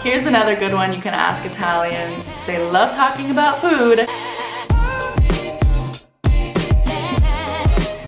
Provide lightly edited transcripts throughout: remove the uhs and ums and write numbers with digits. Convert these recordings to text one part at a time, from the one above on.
Here's another good one you can ask Italians. They love talking about food.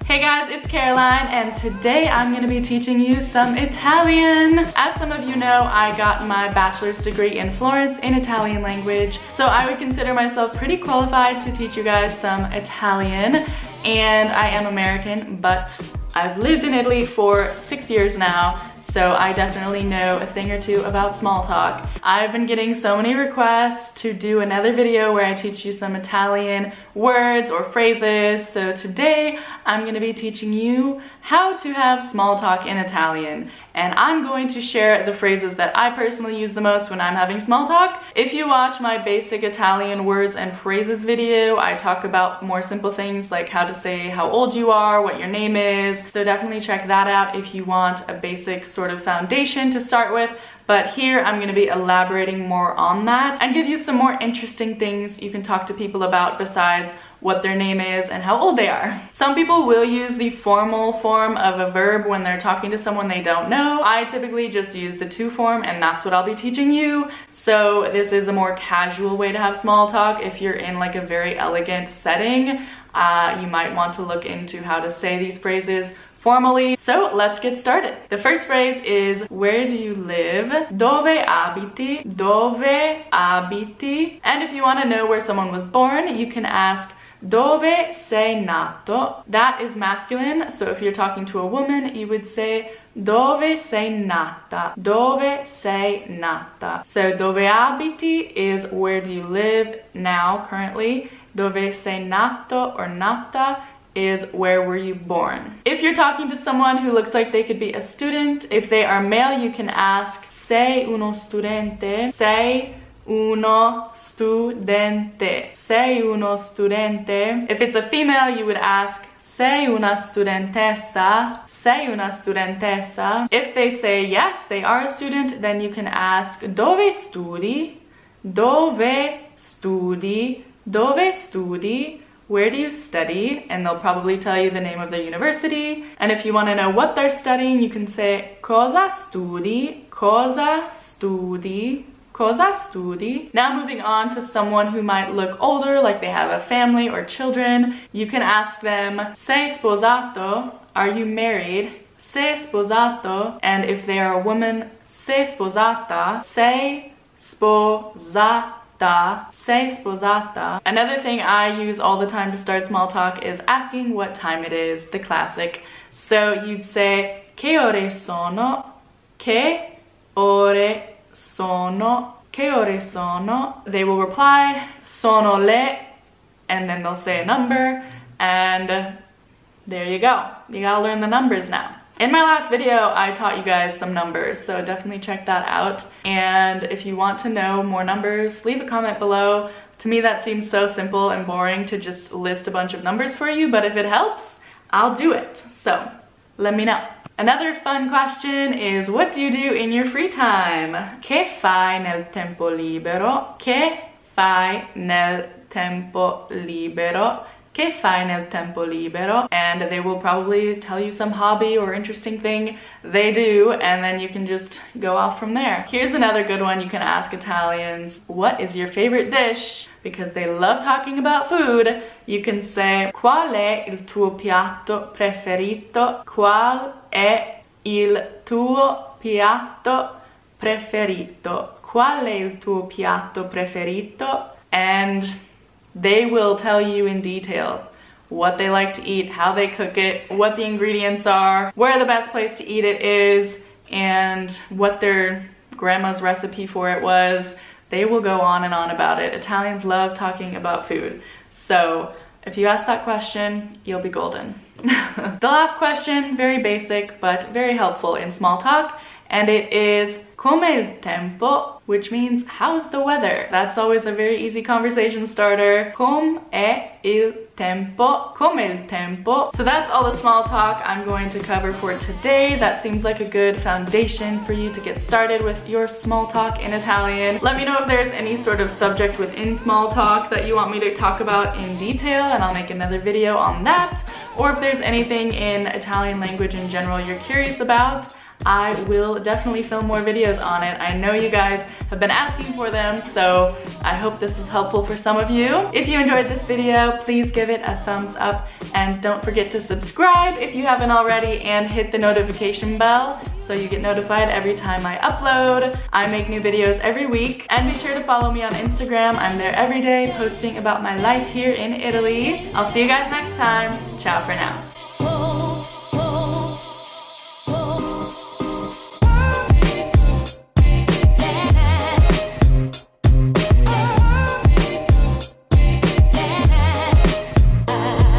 Hey guys, it's Caroline, and today I'm going to be teaching you some Italian. As some of you know, I got my bachelor's degree in Florence in Italian language, so I would consider myself pretty qualified to teach you guys some Italian. And I am American, but I've lived in Italy for 6 years now, so I definitely know a thing or two about small talk. I've been getting so many requests to do another video where I teach you some Italian words or phrases. So today I'm going to be teaching you how to have small talk in Italian. And I'm going to share the phrases that I personally use the most when I'm having small talk. If you watch my basic Italian words and phrases video, I talk about more simple things like how to say how old you are, what your name is. So definitely check that out if you want a basic sort of foundation to start with. But here I'm going to be elaborating more on that and give you some more interesting things you can talk to people about besides what their name is and how old they are. Some people will use the formal form of a verb when they're talking to someone they don't know. I typically just use the to form, and that's what I'll be teaching you. So this is a more casual way to have small talk. If you're in like a very elegant setting, you might want to look into how to say these phrases formally. So let's get started. The first phrase is, where do you live? Dove abiti? Dove abiti? And if you want to know where someone was born, you can ask, dove sei nato? That is masculine, so if you're talking to a woman, you would say, dove sei nata? Dove sei nata? So dove abiti is where do you live now, currently. Dove sei nato or nata is where were you born. If you're talking to someone who looks like they could be a student, if they are male, you can ask, sei uno studente? Sei uno studente? Sei uno studente? If it's a female, you would ask, sei una studentessa? Sei una studentessa? If they say yes, they are a student, then you can ask, dove studi? Dove studi? Dove studi? Where do you study? And they'll probably tell you the name of their university. And if you want to know what they're studying, you can say, cosa studi? Cosa studi? Cosa studi? Now moving on to someone who might look older, like they have a family or children, you can ask them, sei sposato? Are you married? Sei sposato? And if they are a woman, sei sposata? Sei sposata? Sei sposata. Another thing I use all the time to start small talk is asking what time it is, the classic. So you'd say, che ore sono? Che ore sono? Che ore sono? They will reply, sono le, and then they'll say a number, and there you go. You gotta learn the numbers now. In my last video, I taught you guys some numbers, so definitely check that out. And if you want to know more numbers, leave a comment below. To me, that seems so simple and boring to just list a bunch of numbers for you, but if it helps, I'll do it. So let me know. Another fun question is, what do you do in your free time? Che fai nel tempo libero? Che fai nel tempo libero? Che fai nel tempo libero? And they will probably tell you some hobby or interesting thing they do, and then you can just go off from there. Here's another good one you can ask Italians. What is your favorite dish? Because they love talking about food. You can say, qual è il tuo piatto preferito? Qual è il tuo piatto preferito? Qual è il tuo piatto preferito? And they will tell you in detail what they like to eat, how they cook it, what the ingredients are, where the best place to eat it is, and what their grandma's recipe for it was. They will go on and on about it. Italians love talking about food. So if you ask that question, you'll be golden. The last question, very basic, but very helpful in small talk, and it is come il tempo, which means how's the weather? That's always a very easy conversation starter. Come è il tempo? Come il tempo? So that's all the small talk I'm going to cover for today. That seems like a good foundation for you to get started with your small talk in Italian. Let me know if there's any sort of subject within small talk that you want me to talk about in detail, and I'll make another video on that. Or if there's anything in Italian language in general you're curious about, I will definitely film more videos on it. I know you guys have been asking for them, so I hope this was helpful for some of you. If you enjoyed this video, please give it a thumbs up and don't forget to subscribe if you haven't already, and hit the notification bell so you get notified every time I upload. I make new videos every week, and be sure to follow me on Instagram. I'm there every day posting about my life here in Italy. I'll see you guys next time. Ciao for now.